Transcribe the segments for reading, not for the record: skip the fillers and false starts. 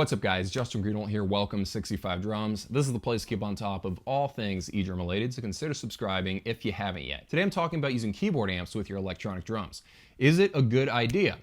What's up guys, Justin Greenwald here, welcome to 65 Drums. This is the place to keep on top of all things Edrum related, so consider subscribing if you haven't yet. Today I'm talking about using keyboard amps with your electronic drums. Is it a good idea?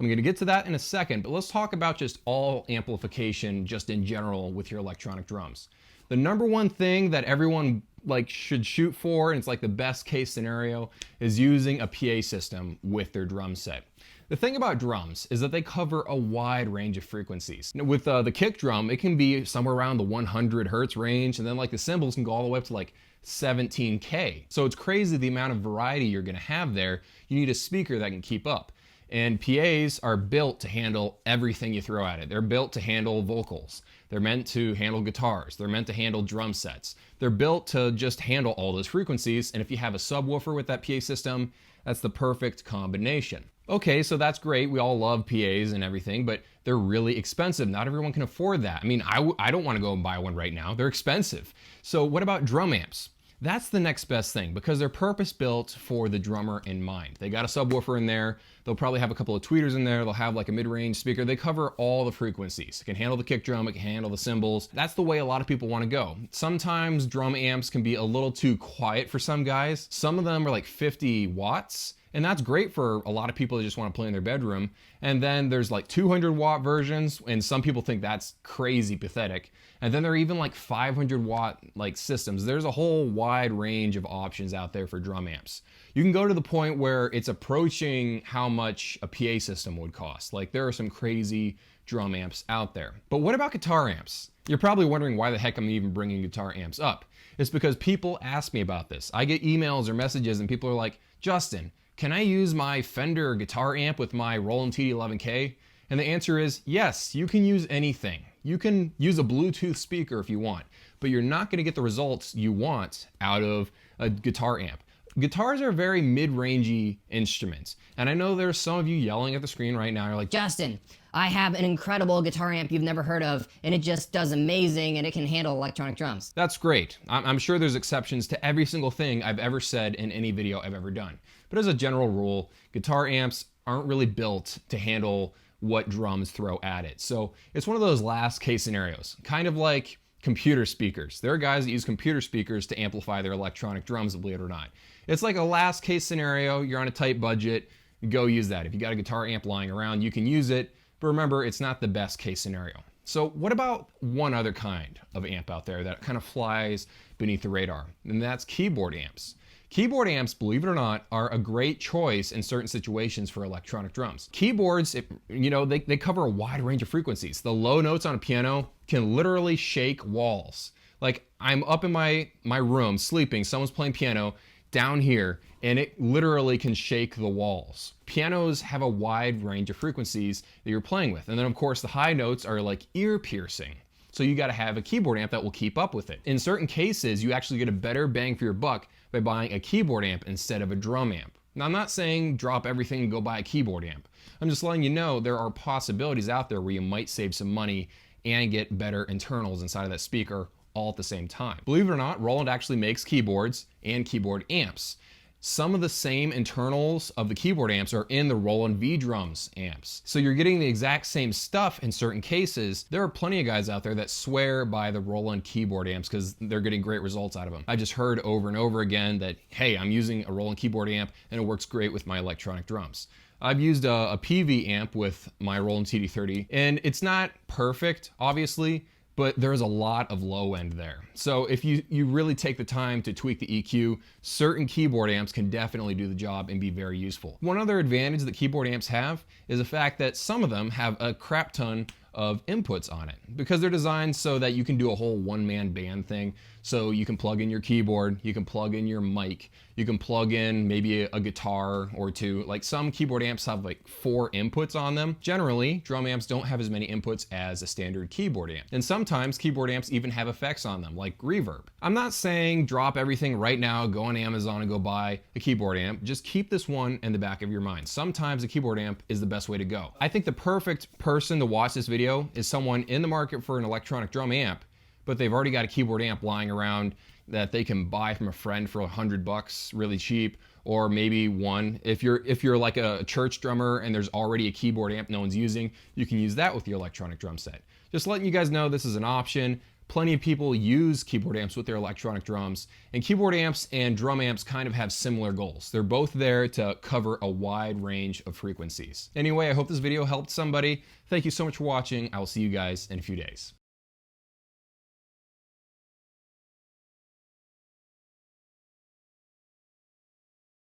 I'm going to get to that in a second, but let's talk about just all amplification just in general with your electronic drums. The number one thing that everyone should shoot for, and it's like the best case scenario, is using a PA system with their drum set. The thing about drums is that they cover a wide range of frequencies. With the kick drum, it can be somewhere around the 100 hertz range, and then the cymbals can go all the way up to 17K. So it's crazy the amount of variety you're gonna have there. You need a speaker that can keep up. And PAs are built to handle everything you throw at it. They're built to handle vocals. They're meant to handle guitars. They're meant to handle drum sets. They're built to just handle all those frequencies. And if you have a subwoofer with that PA system, that's the perfect combination. Okay, so that's great. We all love PAs and everything, but they're really expensive. Not everyone can afford that. I mean, I don't want to go and buy one right now. They're expensive. So what about drum amps? That's the next best thing because they're purpose built for the drummer in mind. They got a subwoofer in there. They'll probably have a couple of tweeters in there. They'll have a mid-range speaker. They cover all the frequencies. It can handle the kick drum. It can handle the cymbals. That's the way a lot of people want to go. Sometimes drum amps can be a little too quiet for some guys. Some of them are 50 watts. And that's great for a lot of people that just want to play in their bedroom. And then there's 200 watt versions, and some people think that's crazy pathetic. And then there are even 500 watt systems. There's a whole wide range of options out there for drum amps. You can go to the point where it's approaching how much a PA system would cost. There are some crazy drum amps out there. But what about guitar amps? You're probably wondering why the heck I'm even bringing guitar amps up. It's because people ask me about this. I get emails or messages and people are like, Justin, can I use my Fender guitar amp with my Roland TD11K? And the answer is yes, you can use anything. You can use a Bluetooth speaker if you want, but you're not going to get the results you want out of a guitar amp. Guitars are very mid-rangey instruments. And I know there's some of you yelling at the screen right now. You're like, Justin, I have an incredible guitar amp you've never heard of, and it just does amazing, and it can handle electronic drums. That's great. I'm sure there's exceptions to every single thing I've ever said in any video I've ever done. But as a general rule, guitar amps aren't really built to handle what drums throw at it. So it's one of those last case scenarios, kind of like computer speakers. There are guys that use computer speakers to amplify their electronic drums, believe it or not. It's like a last case scenario. You're on a tight budget, go use that. If you got a guitar amp lying around, you can use it. But remember, it's not the best case scenario. So what about one other kind of amp out there that kind of flies beneath the radar? And that's keyboard amps. Keyboard amps, believe it or not, are a great choice in certain situations for electronic drums. Keyboards, they cover a wide range of frequencies. The low notes on a piano can literally shake walls. I'm up in my room sleeping, someone's playing piano down here, and it literally can shake the walls. Pianos have a wide range of frequencies that you're playing with. And then of course the high notes are ear piercing. So you gotta have a keyboard amp that will keep up with it. In certain cases, you actually get a better bang for your buck by buying a keyboard amp instead of a drum amp. Now I'm not saying drop everything and go buy a keyboard amp. I'm just letting you know there are possibilities out there where you might save some money and get better internals inside of that speaker all at the same time. Believe it or not, Roland actually makes keyboards and keyboard amps. Some of the same internals of the keyboard amps are in the Roland V-Drums amps. So you're getting the exact same stuff in certain cases. There are plenty of guys out there that swear by the Roland keyboard amps because they're getting great results out of them. I just heard over and over again that, hey, I'm using a Roland keyboard amp and it works great with my electronic drums. I've used a PV amp with my Roland TD30 and it's not perfect, obviously, but there's a lot of low end there. So if you really take the time to tweak the EQ, certain keyboard amps can definitely do the job and be very useful. One other advantage that keyboard amps have is the fact that some of them have a crap ton of inputs on it because they're designed so that you can do a whole one-man band thing. So you can plug in your keyboard, you can plug in your mic, you can plug in maybe a guitar or two. Some keyboard amps have 4 inputs on them. Generally, drum amps don't have as many inputs as a standard keyboard amp. And sometimes keyboard amps even have effects on them, like reverb. I'm not saying drop everything right now, go on Amazon and go buy a keyboard amp. Just keep this one in the back of your mind. Sometimes a keyboard amp is the best way to go. I think the perfect person to watch this video is someone in the market for an electronic drum amp, but they've already got a keyboard amp lying around, that they can buy from a friend for $100 really cheap, or maybe one. If you're like a church drummer and there's already a keyboard amp no one's using, you can use that with your electronic drum set. Just letting you guys know this is an option. Plenty of people use keyboard amps with their electronic drums, and keyboard amps and drum amps kind of have similar goals. They're both there to cover a wide range of frequencies. Anyway, I hope this video helped somebody. Thank you so much for watching. I will see you guys in a few days.